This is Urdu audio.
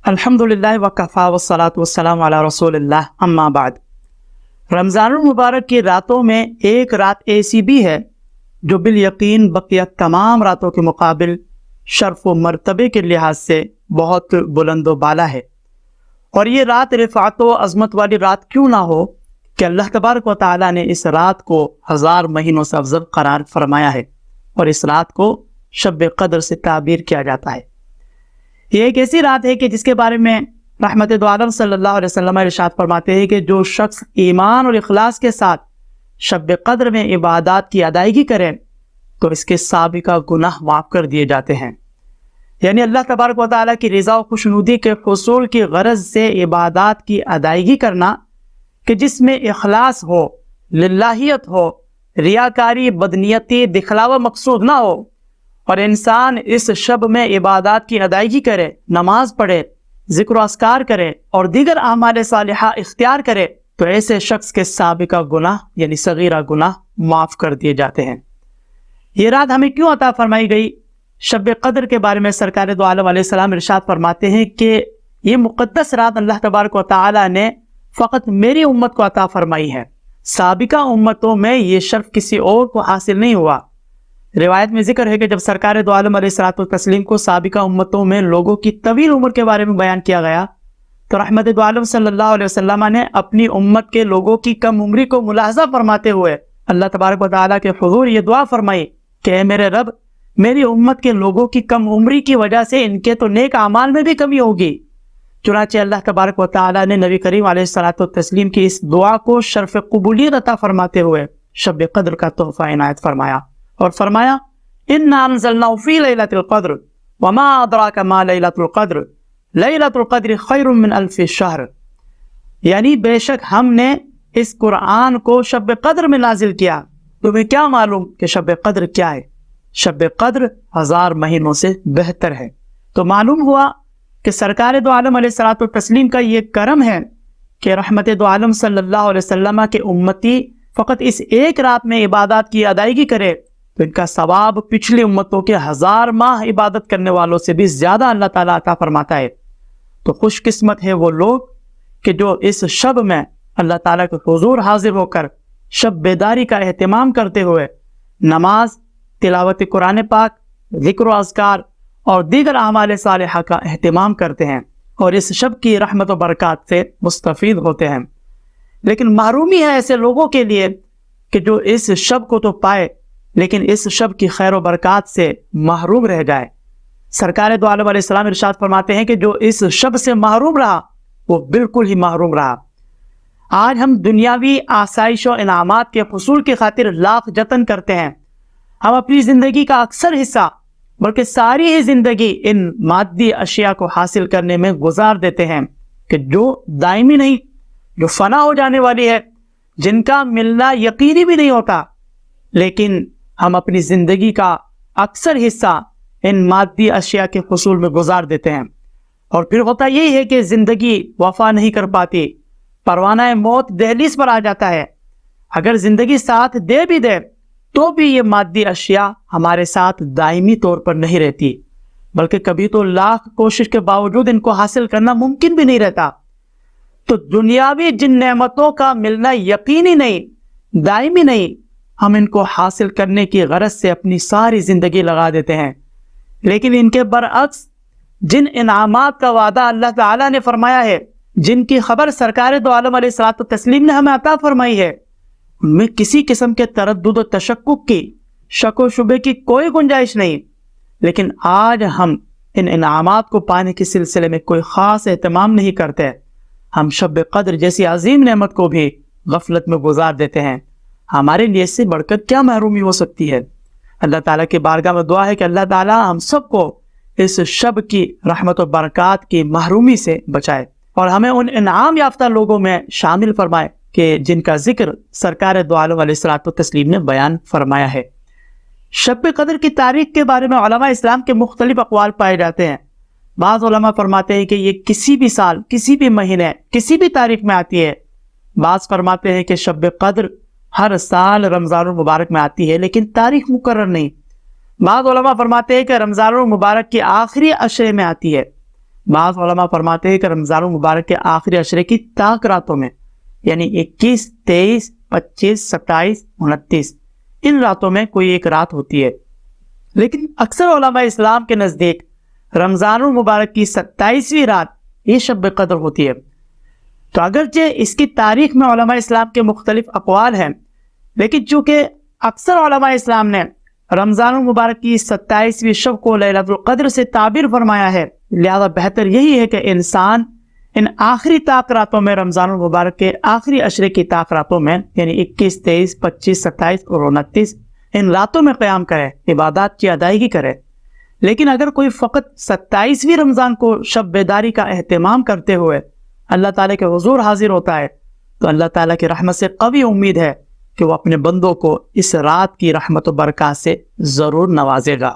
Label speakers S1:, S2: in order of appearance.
S1: الحمدللہ وکفا والصلاۃ والسلام علی رسول اللہ اما بعد۔ رمضان المبارک کی راتوں میں ایک رات ایسی بھی ہے جو بالیقین بقیہ تمام راتوں کے مقابل شرف و مرتبے کے لحاظ سے بہت بلند و بالا ہے، اور یہ رات رفعت و عظمت والی رات کیوں نہ ہو کہ اللہ تبارک و تعالیٰ نے اس رات کو 1000 مہینوں سے افضل قرار فرمایا ہے، اور اس رات کو شب قدر سے تعبیر کیا جاتا ہے۔ یہ ایک ایسی رات ہے کہ جس کے بارے میں رحمت دو عالم صلی اللہ علیہ وسلم ارشاد فرماتے ہیں کہ جو شخص ایمان اور اخلاص کے ساتھ شب قدر میں عبادات کی ادائیگی کرے تو اس کے سابقہ گناہ معاف کر دیے جاتے ہیں۔ یعنی اللہ تبارک و تعالیٰ کی رضا و خوشنودی کے حصول کی غرض سے عبادات کی ادائیگی کرنا کہ جس میں اخلاص ہو، للہیت ہو، ریاکاری، بدنیتی، دکھلاوا مقصود نہ ہو، اور انسان اس شب میں عبادات کی ادائیگی کرے، نماز پڑھے، ذکر و اذکار کرے اور دیگر اعمال صالحہ اختیار کرے تو ایسے شخص کے سابقہ گناہ یعنی صغیرہ گناہ معاف کر دیے جاتے ہیں۔ یہ رات ہمیں کیوں عطا فرمائی گئی؟ شب قدر کے بارے میں سرکار دو عالم علیہ السلام ارشاد فرماتے ہیں کہ یہ مقدس رات اللہ تبارک و تعالی نے فقط میری امت کو عطا فرمائی ہے، سابقہ امتوں میں یہ شرف کسی اور کو حاصل نہیں ہوا۔ روایت میں ذکر ہے کہ جب سرکار دو عالم علیہ السلام کو سابقہ امتوں میں لوگوں کی طویل عمر کے بارے میں بیان کیا گیا تو رحمت دو عالم صلی اللہ علیہ وسلم نے اپنی امت کے لوگوں کی کم عمری کو ملاحظہ فرماتے ہوئے اللہ تبارک و تعالیٰ کے حضور یہ دعا فرمائی کہ اے میرے رب، میری امت کے لوگوں کی کم عمری کی وجہ سے ان کے تو نیک اعمال میں بھی کمی ہوگی۔ چنانچہ اللہ تبارک و تعالیٰ نے نبی کریم علیہ الصلوۃ والتسلیم کی اس دعا کو شرف قبولیت عطا فرماتے ہوئے شب قدر کا تحفہ عنایت فرمایا اور فرمایا اِنَّا أَنزَلْنَاهُ فِي لَيْلَةِ الْقَدْرِ وَمَا أَدْرَاكَ مَا لَيْلَةُ الْقَدْرِ لَيْلَةُ الْقَدْرِ خَيْرٌ مِّنْ أَلْفِ شَهْرٍ، یعنی بے شک ہم نے اس قرآن کو شب قدر میں نازل کیا، تمہیں کیا معلوم کہ شب قدر کیا ہے؟ شب قدر 1000 مہینوں سے بہتر ہے۔ تو معلوم ہوا کہ سرکار دو عالم علیہ الصلوۃ والتسلیم کا یہ کرم ہے کہ رحمت دو عالم صلی اللہ علیہ وسلم کے امتی فقط اس ایک رات میں عبادات کی ادائیگی کرے تو ان کا ثواب پچھلی امتوں کے 1000 ماہ عبادت کرنے والوں سے بھی زیادہ اللہ تعالیٰ عطا فرماتا ہے۔ تو خوش قسمت ہے وہ لوگ کہ جو اس شب میں اللہ تعالیٰ کے حضور حاضر ہو کر شب بیداری کا اہتمام کرتے ہوئے نماز، تلاوت قرآن پاک، ذکر و اذکار اور دیگر اعمال صالحہ کا اہتمام کرتے ہیں اور اس شب کی رحمت و برکات سے مستفید ہوتے ہیں۔ لیکن محرومی ہے ایسے لوگوں کے لیے کہ جو اس شب کو تو پائے لیکن اس شب کی خیر و برکات سے محروم رہ جائے۔ سرکار دو عالم علیہ السلام ارشاد فرماتے ہیں کہ جو اس شب سے محروم رہا وہ بالکل ہی محروم رہا۔ آج ہم دنیاوی آسائش و انعامات کے حصول کی خاطر لاکھ جتن کرتے ہیں، ہم اپنی زندگی کا اکثر حصہ بلکہ ساری ہی زندگی ان مادی اشیاء کو حاصل کرنے میں گزار دیتے ہیں کہ جو دائمی نہیں، جو فنا ہو جانے والی ہے، جن کا ملنا یقینی بھی نہیں ہوتا، لیکن ہم اپنی زندگی کا اکثر حصہ ان مادی اشیاء کے حصول میں گزار دیتے ہیں، اور پھر ہوتا یہی ہے کہ زندگی وفا نہیں کر پاتی، پروانہ موت دہلیز پر آ جاتا ہے۔ اگر زندگی ساتھ دے بھی دے تو بھی یہ مادی اشیاء ہمارے ساتھ دائمی طور پر نہیں رہتی، بلکہ کبھی تو لاکھ کوشش کے باوجود ان کو حاصل کرنا ممکن بھی نہیں رہتا۔ تو دنیاوی جن نعمتوں کا ملنا یقینی نہیں، دائمی نہیں، ہم ان کو حاصل کرنے کی غرض سے اپنی ساری زندگی لگا دیتے ہیں، لیکن ان کے برعکس جن انعامات کا وعدہ اللہ تعالیٰ نے فرمایا ہے، جن کی خبر سرکار دو عالم علیہ الصلوۃ والتسلیم نے ہمیں عطا فرمائی ہے، ان میں کسی قسم کے تردد و تشکک کی، شک و شبے کی کوئی گنجائش نہیں۔ لیکن آج ہم ان انعامات کو پانے کے سلسلے میں کوئی خاص اہتمام نہیں کرتے، ہم شب قدر جیسی عظیم نعمت کو بھی غفلت میں گزار دیتے ہیں۔ ہمارے لیے اس سے بڑھ کر کیا محرومی ہو سکتی ہے؟ اللہ تعالیٰ کی بارگاہ میں دعا ہے کہ اللہ تعالیٰ ہم سب کو اس شب کی رحمت و برکات کی محرومی سے بچائے اور ہمیں ان انعام یافتہ لوگوں میں شامل فرمائے کہ جن کا ذکر سرکار دو عالم علیہ الصلوۃ والتسلیم نے بیان فرمایا ہے۔ شب قدر کی تاریخ کے بارے میں علماء اسلام کے مختلف اقوال پائے جاتے ہیں۔ بعض علماء فرماتے ہیں کہ یہ کسی بھی سال، کسی بھی مہینے، کسی بھی تاریخ میں آتی ہے۔ بعض فرماتے ہیں کہ شب قدر ہر سال رمضان المبارک میں آتی ہے لیکن تاریخ مقرر نہیں۔ بعض علماء فرماتے ہیں کہ رمضان المبارک کی آخری عشرے میں آتی ہے۔ بعض علماء فرماتے ہیں کہ رمضان المبارک کے آخری عشرے کی طاق راتوں میں، یعنی 21، 23، 25، 27، 29، ان راتوں میں کوئی ایک رات ہوتی ہے۔ لیکن اکثر علماء اسلام کے نزدیک رمضان المبارک کی 27ویں رات یہ شب قدر ہوتی ہے۔ تو اگرچہ اس کی تاریخ میں علماء اسلام کے مختلف اقوال ہیں، لیکن چونکہ اکثر علماء اسلام نے رمضان المبارک کی 27ویں شب کو لیلۃ القدر سے تعبیر فرمایا ہے، لہذا بہتر یہی ہے کہ انسان ان آخری طاق راتوں میں، رمضان المبارک کے آخری عشرے کی طاق راتوں میں، یعنی 21، 23، 25، 27 اور 29، ان راتوں میں قیام کرے، عبادات کی ادائیگی کرے۔ لیکن اگر کوئی فقط 27ویں رمضان کو شب بیداری کا اہتمام کرتے ہوئے اللہ تعالیٰ کے حضور حاضر ہوتا ہے، تو اللہ تعالیٰ کی رحمت سے قوی امید ہے کہ وہ اپنے بندوں کو اس رات کی رحمت و برکات سے ضرور نوازے گا۔